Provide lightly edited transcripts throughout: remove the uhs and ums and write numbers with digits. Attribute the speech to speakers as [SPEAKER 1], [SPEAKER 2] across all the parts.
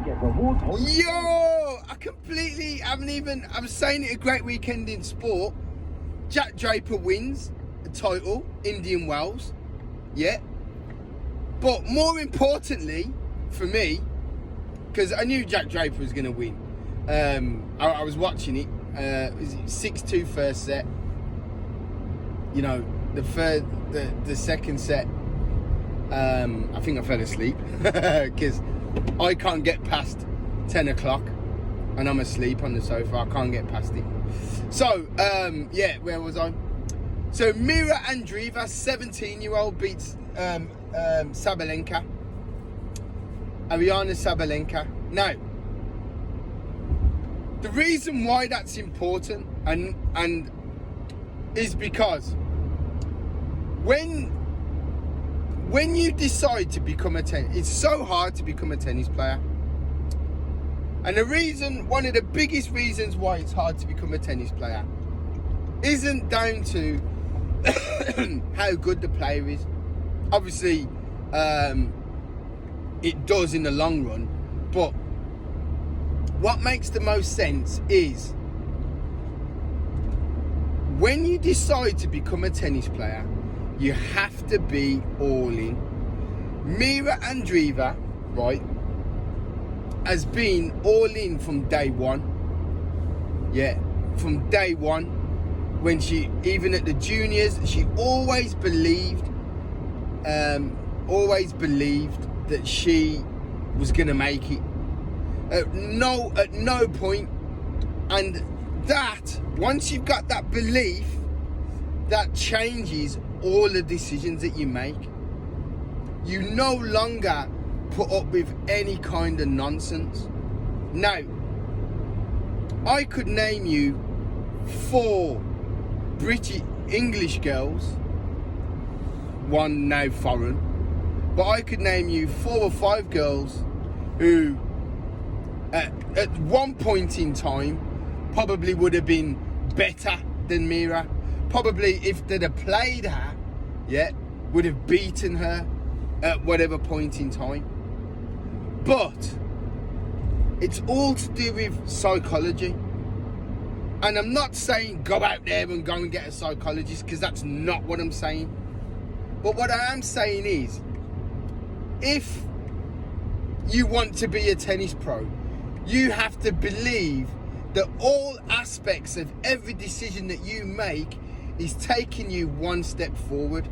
[SPEAKER 1] Yo, I'm saying it a great weekend in sport. Jack Draper wins the title, Indian Wells. Yeah. But more importantly, for me, because I knew Jack Draper was going to win. I was watching it. It was 6-2 first set. You know, the second set, I think I fell asleep because I can't get past 10 o'clock and I'm asleep on the sofa. I can't get past it. So, yeah, where was I? So, Mira Andreeva, 17-year-old, beats Sabalenka. Ariana Sabalenka. Now, the reason why that's important and is because when you decide to become it's so hard to become a tennis player. And one of the biggest reasons why it's hard to become a tennis player isn't down to how good the player is. Obviously, it does in the long run, but what makes the most sense is when you decide to become a tennis player, you have to be all in. Mira Andreeva, right, has been all in from day one. Yeah, from day one. When she, even at the juniors, she always believed that she was gonna make it. At no point. And that, once you've got that belief, that changes all the decisions that you make. You no longer put up with any kind of nonsense. Now, I could name you 4 British English girls, one now foreign, but I could name you 4 or 5 girls who at one point in time probably would have been better than Mira. Probably if they'd have played her, yeah, would have beaten her at whatever point in time. But it's all to do with psychology. And I'm not saying go out there and go and get a psychologist, because that's not what I'm saying. But what I am saying is, if you want to be a tennis pro, you have to believe that all aspects of every decision that you make is taking you one step forward.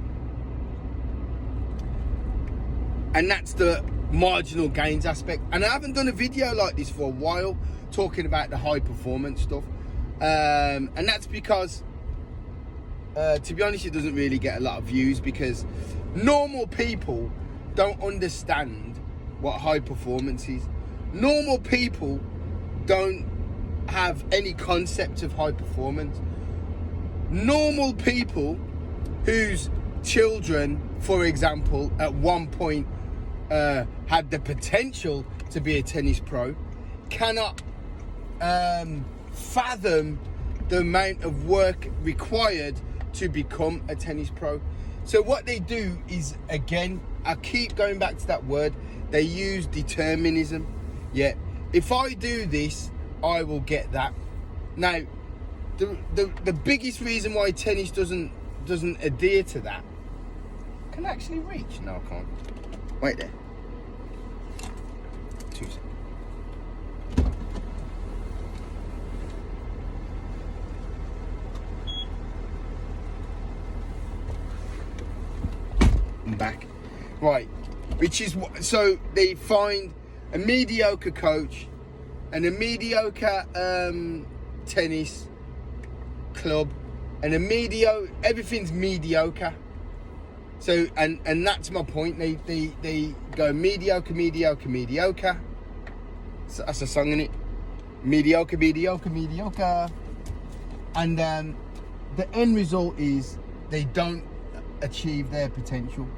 [SPEAKER 1] And that's the marginal gains aspect. And I haven't done a video like this for a while, talking about the high performance stuff. And that's because, to be honest, it doesn't really get a lot of views, because normal people don't understand what high performance is. Normal people don't have any concept of high performance. Normal people whose children, for example, at one point had the potential to be a tennis pro, cannot fathom the amount of work required to become a tennis pro. So what they do is, again, I keep going back to that word, they use determinism. Yeah, if I do this, I will get that. Now, the biggest reason why tennis doesn't adhere to that. Can I actually reach? No, I can't. Wait there. 2 seconds. I'm back. Right, which is what? So they find a mediocre coach and a mediocre tennis club, and everything's mediocre. So and that's my point. They go mediocre. So that's a song, innit? Mediocre. And the end result is they don't achieve their potential.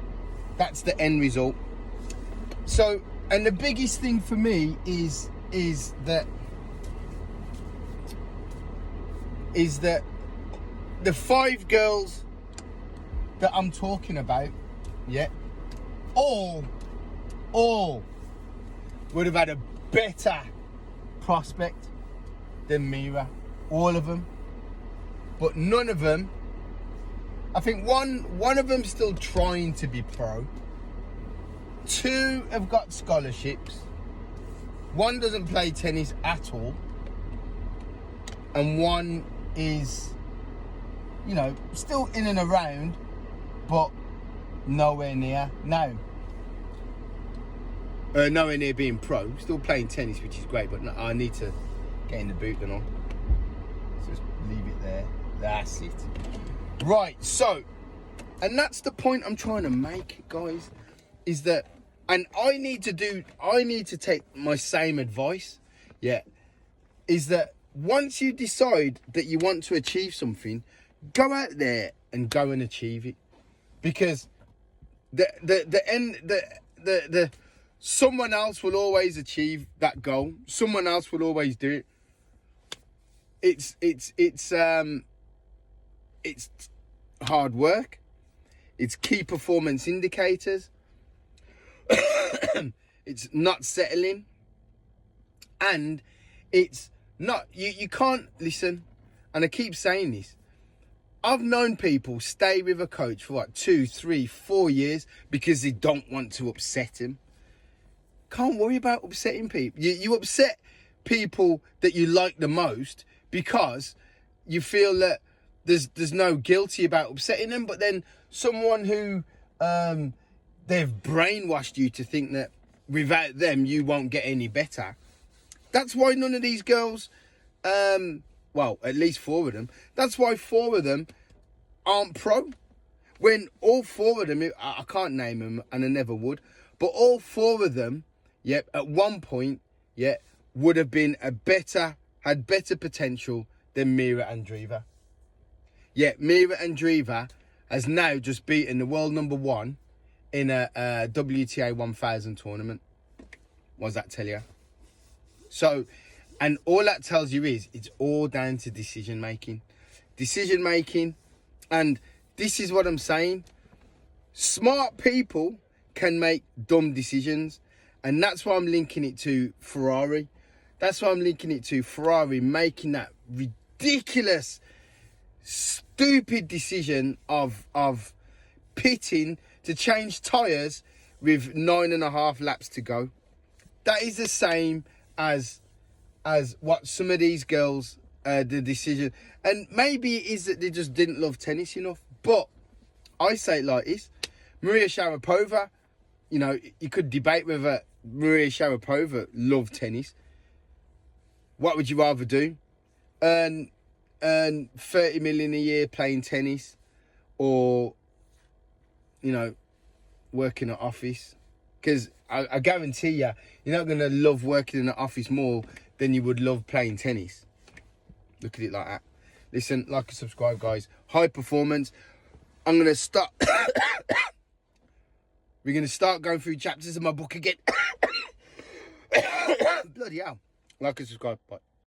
[SPEAKER 1] That's the end result. So, and the biggest thing for me is that the 5 girls that I'm talking about, yeah, all would have had a better prospect than Mira. All of them. But none of them. I think one of them's still trying to be pro. 2 have got scholarships. 1 doesn't play tennis at all. And 1 is, you know, still in and around, but nowhere near. No. Nowhere near being pro. Still playing tennis, which is great, but no, I need to get in the boot and all. So just leave it there. That's it. Right, so, and that's the point I'm trying to make, guys, is that, and I need to take my same advice, yeah, is that once you decide that you want to achieve something, go out there and go and achieve it. Because the someone else will always achieve that goal. Someone else will always do it. It's hard work. It's key performance indicators. It's not settling. And it's not, you can't, listen, and I keep saying this, I've known people stay with a coach for what, 2, 3, 4 years because they don't want to upset him. Can't worry about upsetting people. You upset people that you like the most because you feel that there's no guilty about upsetting them, but then someone who they've brainwashed you to think that without them you won't get any better. That's why none of these girls, well, at least 4 of them, that's why 4 of them aren't pro. When all 4 of them, I can't name them and I never would, but all 4 of them, yep, at one point, yeah, would have been had better potential than Mira Andreeva. Yeah, Mira Andreeva has now just beaten the world number 1 in a WTA 1000 tournament. What does that tell you? So, and all that tells you is it's all down to decision making. Decision making, and this is what I'm saying. Smart people can make dumb decisions, and that's why I'm linking it to Ferrari. That's why I'm linking it to Ferrari making that ridiculous, stupid decision of pitting to change tyres with 9.5 laps to go. That is the same as what some of these girls, the decision, and maybe it is that they just didn't love tennis enough. But I say it like this: Maria Sharapova, you know, you could debate whether Maria Sharapova loved tennis. What would you rather do? Earn 30 million a year playing tennis, or, you know, work in an office? Because I guarantee you, you're not going to love working in an office more than you would love playing tennis. Look at it like that. Listen, like and subscribe, guys. High performance. I'm going to start... We're going to start going through chapters of my book again. Bloody hell. Like and subscribe. Bye.